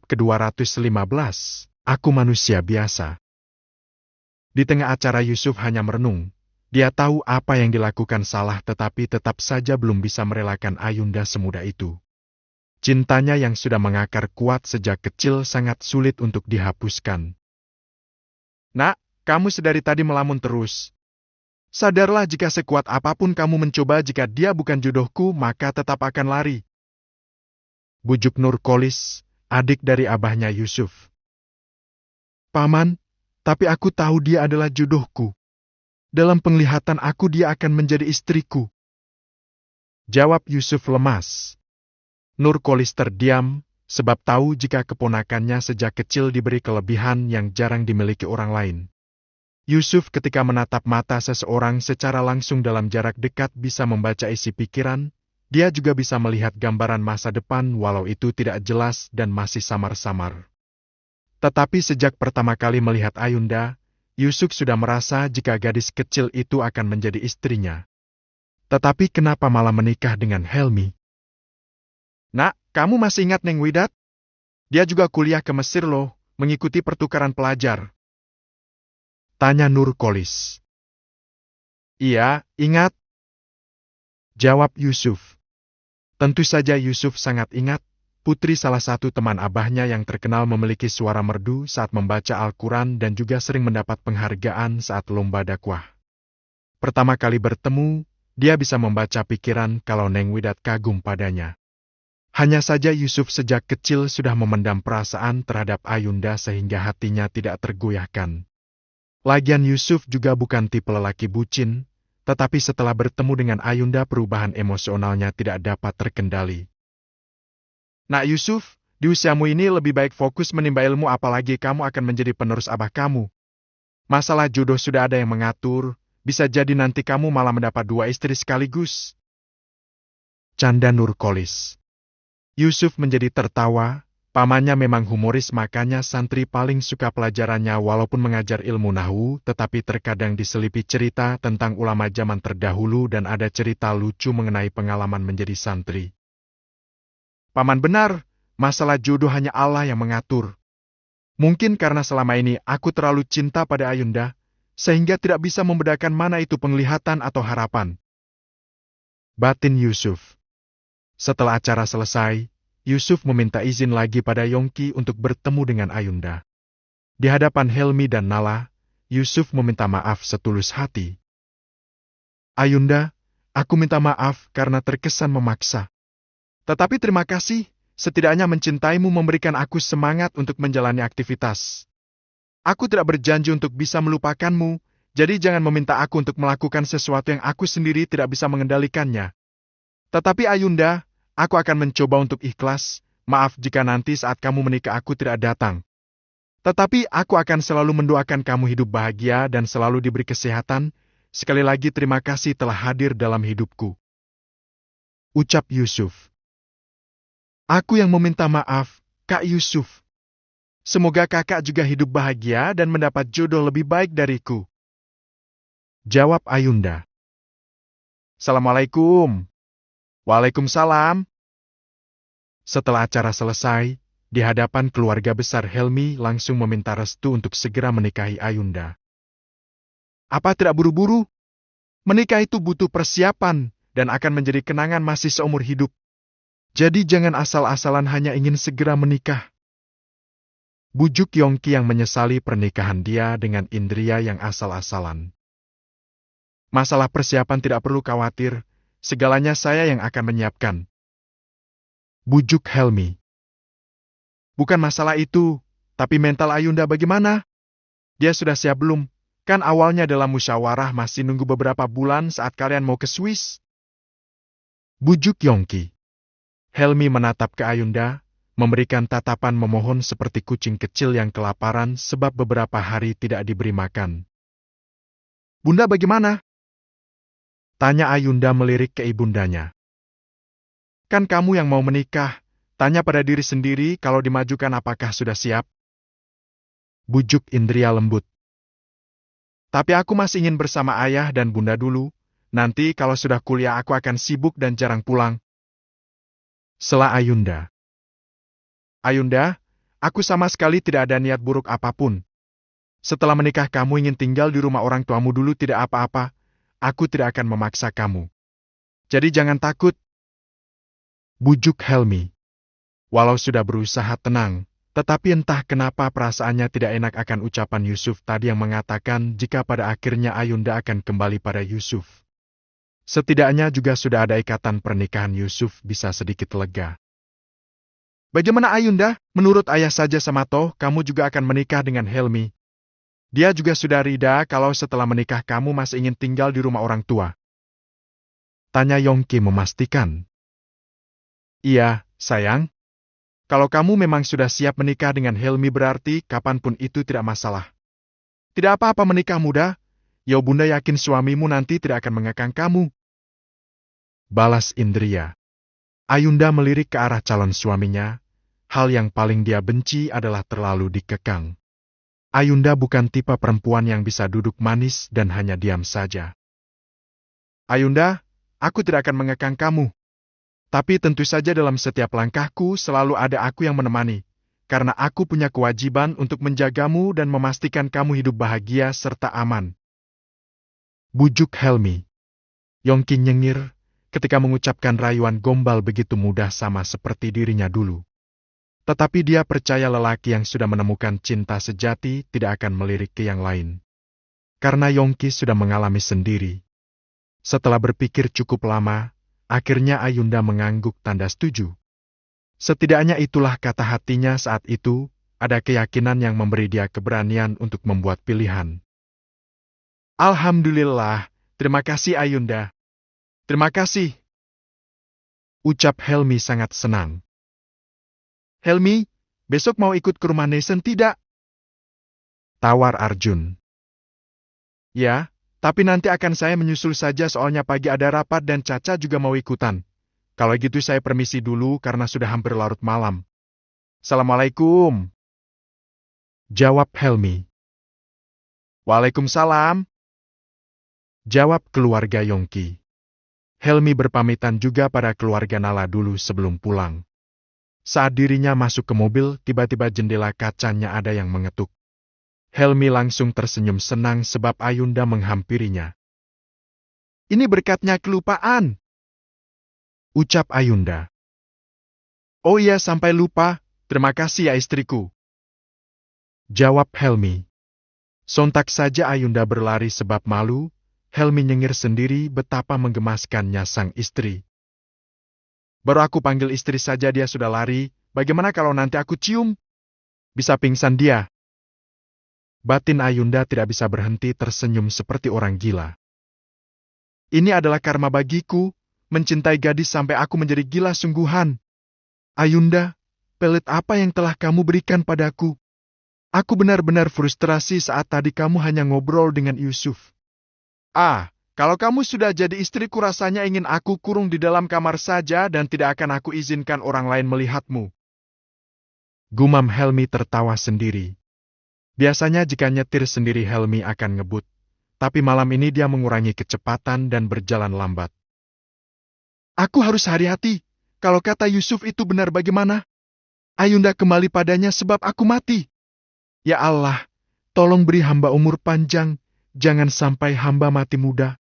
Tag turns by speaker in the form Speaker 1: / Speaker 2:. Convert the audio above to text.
Speaker 1: ke-215, Aku manusia biasa. Di tengah acara Yusuf hanya merenung. Dia tahu apa yang dilakukan salah tetapi tetap saja belum bisa merelakan Ayunda semudah itu. Cintanya yang sudah mengakar kuat sejak kecil sangat sulit untuk dihapuskan. Nak, kamu sedari tadi melamun terus. Sadarlah jika sekuat apapun kamu mencoba jika dia bukan jodohku maka tetap akan lari. Bujuk Nurkolis, adik dari abahnya Yusuf. Paman, tapi aku tahu dia adalah jodohku. Dalam penglihatan aku dia akan menjadi istriku. Jawab Yusuf lemas. Nurkolis terdiam, sebab tahu jika keponakannya sejak kecil diberi kelebihan yang jarang dimiliki orang lain. Yusuf ketika menatap mata seseorang secara langsung dalam jarak dekat bisa membaca isi pikiran, dia juga bisa melihat gambaran masa depan walau itu tidak jelas dan masih samar-samar. Tetapi sejak pertama kali melihat Ayunda, Yusuf sudah merasa jika gadis kecil itu akan menjadi istrinya. Tetapi kenapa malah menikah dengan Helmi? Nak, kamu masih ingat Neng Widat? Dia juga kuliah ke Mesir loh, mengikuti pertukaran pelajar. Tanya Nurkolis. Iya, ingat. Jawab Yusuf. Tentu saja Yusuf sangat ingat, putri salah satu teman abahnya yang terkenal memiliki suara merdu saat membaca Al-Quran dan juga sering mendapat penghargaan saat lomba dakwah. Pertama kali bertemu, dia bisa membaca pikiran kalau Neng Widat kagum padanya. Hanya saja Yusuf sejak kecil sudah memendam perasaan terhadap Ayunda sehingga hatinya tidak tergoyahkan. Lagian Yusuf juga bukan tipe lelaki bucin, tetapi setelah bertemu dengan Ayunda perubahan emosionalnya tidak dapat terkendali. Nak Yusuf, di usiamu ini lebih baik fokus menimba ilmu apalagi kamu akan menjadi penerus abah kamu. Masalah jodoh sudah ada yang mengatur, bisa jadi nanti kamu malah mendapat 2 istri sekaligus. Canda Nurkolis. Yusuf menjadi tertawa, pamannya memang humoris makanya santri paling suka pelajarannya walaupun mengajar ilmu nahwu tetapi terkadang diselipi cerita tentang ulama zaman terdahulu dan ada cerita lucu mengenai pengalaman menjadi santri. Paman benar, masalah jodoh hanya Allah yang mengatur. Mungkin karena selama ini aku terlalu cinta pada Ayunda, sehingga tidak bisa membedakan mana itu penglihatan atau harapan. Batin Yusuf. Setelah acara selesai, Yusuf meminta izin lagi pada Yongki untuk bertemu dengan Ayunda. Di hadapan Helmi dan Nala, Yusuf meminta maaf setulus hati. Ayunda, aku minta maaf karena terkesan memaksa. Tetapi terima kasih, setidaknya mencintaimu memberikan aku semangat untuk menjalani aktivitas. Aku tidak berjanji untuk bisa melupakanmu, jadi jangan meminta aku untuk melakukan sesuatu yang aku sendiri tidak bisa mengendalikannya. Tetapi Ayunda, aku akan mencoba untuk ikhlas, maaf jika nanti saat kamu menikah aku tidak datang. Tetapi aku akan selalu mendoakan kamu hidup bahagia dan selalu diberi kesehatan. Sekali lagi terima kasih telah hadir dalam hidupku. Ucap Yusuf. Aku yang meminta maaf, Kak Yusuf. Semoga kakak juga hidup bahagia dan mendapat jodoh lebih baik dariku. Jawab Ayunda. Assalamualaikum. Waalaikumsalam. Setelah acara selesai, di hadapan keluarga besar Helmi langsung meminta restu untuk segera menikahi Ayunda. Apa tidak buru-buru? Menikah itu butuh persiapan dan akan menjadi kenangan masih seumur hidup. Jadi jangan asal-asalan hanya ingin segera menikah. Bujuk Yongki yang menyesali pernikahan dia dengan Indria yang asal-asalan. Masalah persiapan tidak perlu khawatir, segalanya saya yang akan menyiapkan. Bujuk Helmi. Bukan masalah itu, tapi mental Ayunda bagaimana? Dia sudah siap belum? Kan awalnya dalam musyawarah masih nunggu beberapa bulan saat kalian mau ke Swiss. Bujuk Yongki. Helmi menatap ke Ayunda, memberikan tatapan memohon seperti kucing kecil yang kelaparan sebab beberapa hari tidak diberi makan. Bunda bagaimana? Tanya Ayunda melirik ke ibundanya. Kan kamu yang mau menikah, tanya pada diri sendiri kalau dimajukan apakah sudah siap? Bujuk Indria lembut. Tapi aku masih ingin bersama ayah dan bunda dulu, nanti kalau sudah kuliah aku akan sibuk dan jarang pulang. Sela Ayunda. Ayunda, aku sama sekali tidak ada niat buruk apapun. Setelah menikah kamu ingin tinggal di rumah orang tuamu dulu tidak apa-apa, aku tidak akan memaksa kamu. Jadi jangan takut. Bujuk Helmi. Walau sudah berusaha tenang, tetapi entah kenapa perasaannya tidak enak akan ucapan Yusuf tadi yang mengatakan jika pada akhirnya Ayunda akan kembali pada Yusuf. Setidaknya juga sudah ada ikatan pernikahan Yusuf bisa sedikit lega. Bagaimana Ayunda? Menurut ayah saja sama toh, kamu juga akan menikah dengan Helmi. Dia juga sudah rida kalau setelah menikah kamu masih ingin tinggal di rumah orang tua. Tanya Yongki memastikan. Iya, sayang. Kalau kamu memang sudah siap menikah dengan Helmi berarti kapanpun itu tidak masalah. Tidak apa-apa menikah muda, ya bunda yakin suamimu nanti tidak akan mengekang kamu. Balas Indria. Ayunda melirik ke arah calon suaminya, hal yang paling dia benci adalah terlalu dikekang. Ayunda bukan tipe perempuan yang bisa duduk manis dan hanya diam saja. Ayunda, aku tidak akan mengekang kamu. Tapi tentu saja dalam setiap langkahku selalu ada aku yang menemani, karena aku punya kewajiban untuk menjagamu dan memastikan kamu hidup bahagia serta aman. Bujuk Helmi. Yongki nyengir ketika mengucapkan rayuan gombal begitu mudah sama seperti dirinya dulu. Tetapi dia percaya lelaki yang sudah menemukan cinta sejati tidak akan melirik ke yang lain. Karena Yongki sudah mengalami sendiri. Setelah berpikir cukup lama, akhirnya Ayunda mengangguk tanda setuju. Setidaknya itulah kata hatinya saat itu, ada keyakinan yang memberi dia keberanian untuk membuat pilihan. Alhamdulillah, terima kasih Ayunda. Terima kasih. Ucap Helmi sangat senang. Helmi, besok mau ikut ke rumah Nesen tidak? Tawar Arjun. Ya, tapi nanti akan saya menyusul saja soalnya pagi ada rapat dan Caca juga mau ikutan. Kalau gitu saya permisi dulu karena sudah hampir larut malam. Assalamualaikum. Jawab Helmi. Waalaikumsalam. Jawab keluarga Yongki. Helmi berpamitan juga pada keluarga Nala dulu sebelum pulang. Saat dirinya masuk ke mobil, tiba-tiba jendela kacanya ada yang mengetuk. Helmi langsung tersenyum senang sebab Ayunda menghampirinya. Ini berkatnya kelupaan. Ucap Ayunda. Oh iya sampai lupa, terima kasih ya istriku. Jawab Helmi. Sontak saja Ayunda berlari sebab malu, Helmi nyengir sendiri betapa menggemaskannya sang istri. Baru aku panggil istri saja dia sudah lari, bagaimana kalau nanti aku cium? Bisa pingsan dia. Batin Ayunda tidak bisa berhenti tersenyum seperti orang gila. Ini adalah karma bagiku, mencintai gadis sampai aku menjadi gila sungguhan. Ayunda, pelet apa yang telah kamu berikan padaku? Aku benar-benar frustrasi saat tadi kamu hanya ngobrol dengan Yusuf. Kalau kamu sudah jadi istriku rasanya ingin aku kurung di dalam kamar saja dan tidak akan aku izinkan orang lain melihatmu. Gumam Helmi tertawa sendiri. Biasanya jika nyetir sendiri Helmi akan ngebut, tapi malam ini dia mengurangi kecepatan dan berjalan lambat. Aku harus hati-hati, kalau kata Yusuf itu benar bagaimana? Ayunda kembali padanya sebab aku mati. Ya Allah, tolong beri hamba umur panjang, jangan sampai hamba mati muda.